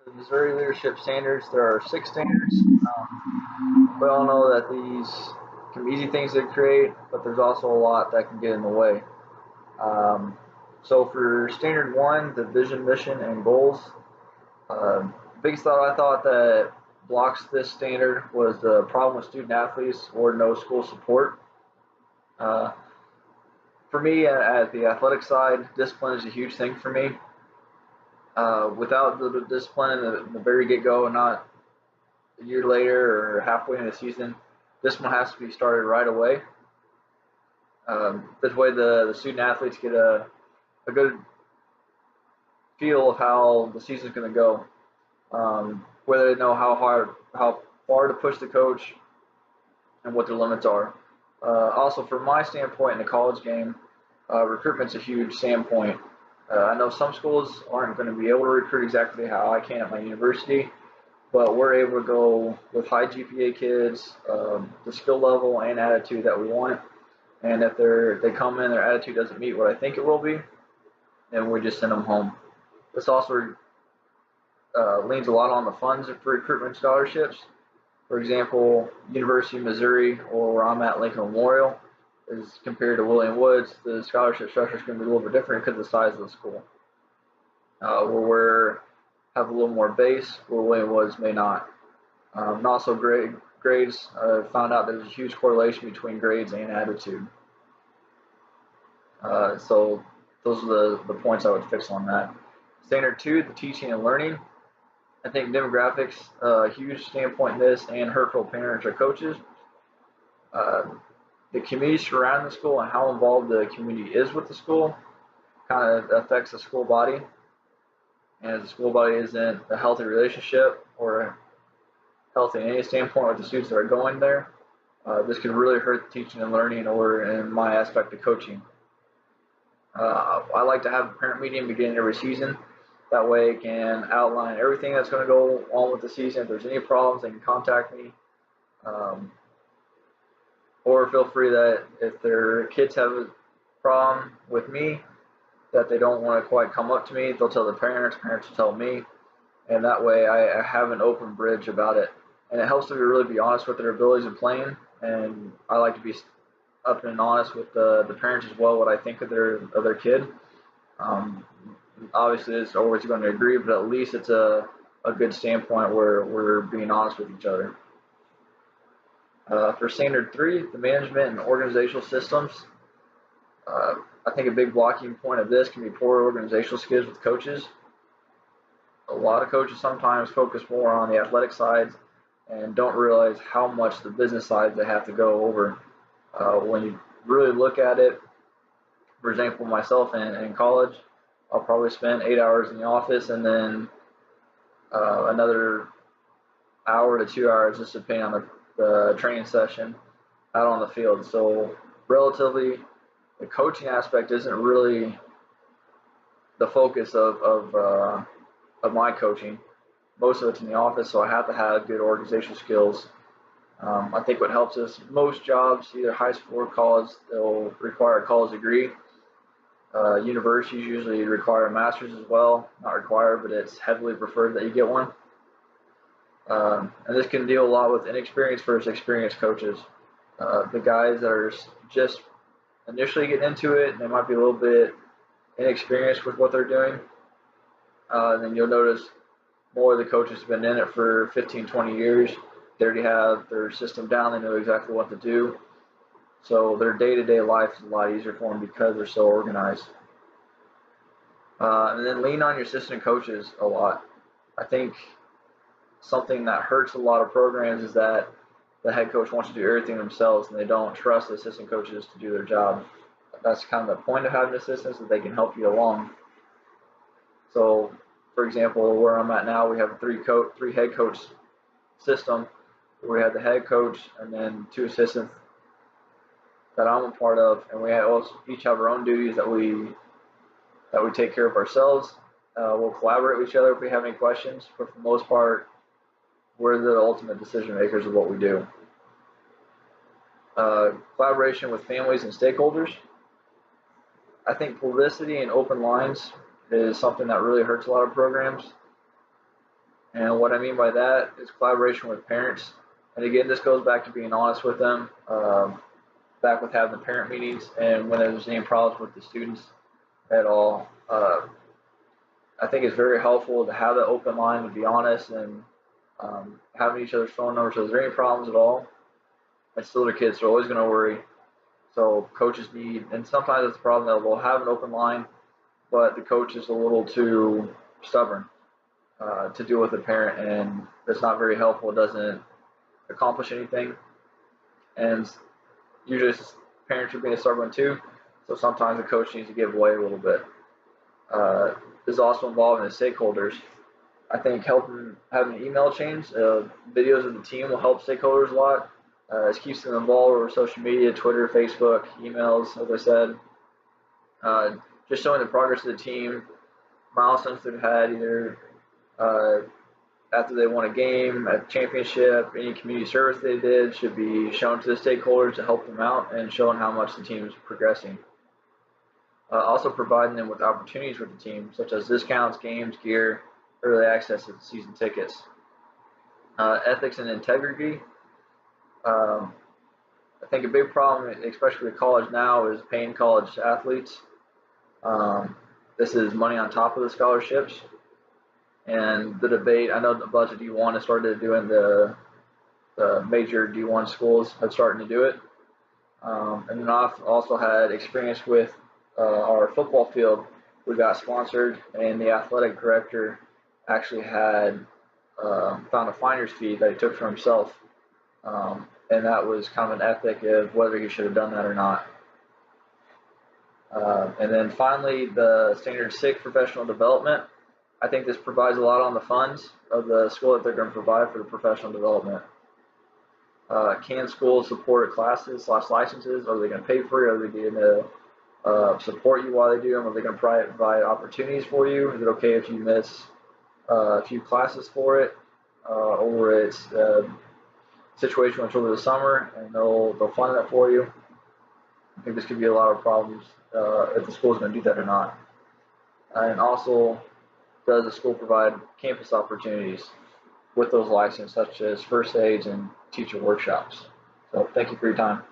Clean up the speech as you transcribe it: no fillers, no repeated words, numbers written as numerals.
The Missouri leadership standards, there are 6 standards. We all know that these can be easy things to create, but there's also a lot that can get in the way. Um, so for standard one, the vision, mission, and goals, biggest thought I thought that blocks this standard was the problem with student athletes or no school support. Uh, for me, at the athletic side, discipline is a huge thing for me. Without the discipline in the very get go, and not a year later or halfway in the season, discipline has to be started right away. This way, the student athletes get a good feel of how the season's going to go. Whether they know how far to push the coach, and what their limits are. Also, from my standpoint in the college game, recruitment's a huge standpoint. I know some schools aren't going to be able to recruit exactly how I can at my university, but we're able to go with high GPA kids, the skill level and attitude that we want. And if they come in, their attitude doesn't meet what I think it will be, then we just send them home. This also leans a lot on the funds for recruitment scholarships. For example, University of Missouri, or where I'm at, Lincoln Memorial, is compared to William Woods, the scholarship structure is going to be a little bit different because of the size of the school. Where we have a little more base, where William Woods may not. And also grades. Found out there's a huge correlation between grades and attitude. So those are the points I would fix on that. Standard two, the teaching and learning. I think demographics, a huge standpoint in this, and hurtful parents or coaches. Uh, the community surrounding the school and how involved the community is with the school kind of affects the school body. And if the school body isn't a healthy relationship or healthy in any standpoint with the students that are going there, this can really hurt the teaching and learning, or in my aspect of coaching. I like to have a parent meeting beginning every season. That way it can outline everything that's going to go on with the season. If there's any problems, they can contact me. Um, or feel free that if their kids have a problem with me that they don't want to quite come up to me, they'll tell the parents will tell me. And that way I have an open bridge about it. And it helps them to really be honest with their abilities in playing. And I like to be up and honest with the parents as well, what I think of their kid. Um, Obviously, it's always going to agree, but at least it's a good standpoint where we're being honest with each other. For standard three, the management and organizational systems, I think a big blocking point of this can be poor organizational skills with coaches. A lot of coaches sometimes focus more on the athletic sides and don't realize how much the business sides they have to go over. When you really look at it, for example, myself in college, I'll probably spend 8 hours in the office and then another hour to 2 hours, just depending on the training session, out on the field. So relatively, the coaching aspect isn't really the focus of my coaching. Most of it's in the office, so I have to have good organizational skills. I think what helps is most jobs, either high school or college, they'll require a college degree. Universities usually require a master's as well. Not required, but it's heavily preferred that you get one. And this can deal a lot with inexperienced versus experienced coaches. The guys that are just initially getting into it, they might be a little bit inexperienced with what they're doing. Then you'll notice more of the coaches have been in it for 15, 20 years. They already have their system down. They know exactly what to do. So their day-to-day life is a lot easier for them because they're so organized. And then lean on your assistant coaches a lot. I think something that hurts a lot of programs is that the head coach wants to do everything themselves and they don't trust the assistant coaches to do their job. That's kind of the point of having assistants, that they can help you along. So, for example, where I'm at now, we have a three head coach system. We have the head coach and then 2 assistants that I'm a part of, and we each have our own duties that we take care of ourselves. We'll collaborate with each other if we have any questions, but for the most part, we're the ultimate decision makers of what we do. Collaboration with families and stakeholders. I think publicity and open lines is something that really hurts a lot of programs. And what I mean by that is collaboration with parents. And again, this goes back to being honest with them, back with having the parent meetings, and when there's any problems with the students at all. I think it's very helpful to have that open line to be honest and having each other's phone numbers. So is there any problems at all? And still, their kids are always going to worry. So coaches need, and sometimes it's a problem that they'll have an open line, but the coach is a little too stubborn to deal with the parent, and it's not very helpful. It doesn't accomplish anything, and usually parents are being stubborn too. So sometimes the coach needs to give way a little bit. Is also involving the stakeholders. I think having email chains, videos of the team will help stakeholders a lot. It keeps them involved over social media, Twitter, Facebook, emails, as I said. Just showing the progress of the team, milestones they've had either after they won a game, a championship, any community service they did should be shown to the stakeholders to help them out and showing how much the team is progressing. Also providing them with opportunities with the team, such as discounts, games, gear, early access to season tickets. Ethics and integrity. I think a big problem, especially with college now, is paying college athletes. This is money on top of the scholarships. And the debate, I know a bunch of D1 has started doing the major D1 schools have started to do it. And then I've also had experience with our football field. We got sponsored, and the athletic director actually had found a finder's fee that he took for himself. And that was kind of an ethic of whether he should have done that or not. And then finally, the standard 6 professional development. I think this provides a lot on the funds of the school that they're going to provide for the professional development. Can schools support classes / licenses? Are they going to pay for it? Are they going to support you while they do them? Are they going to provide opportunities for you? Is it okay if you miss a few classes for it? Or it's a situation which over the summer and they'll fund that for you? I think this could be a lot of problems if the school is going to do that or not. And also, does the school provide campus opportunities with those licenses, such as first aids and teacher workshops? So thank you for your time.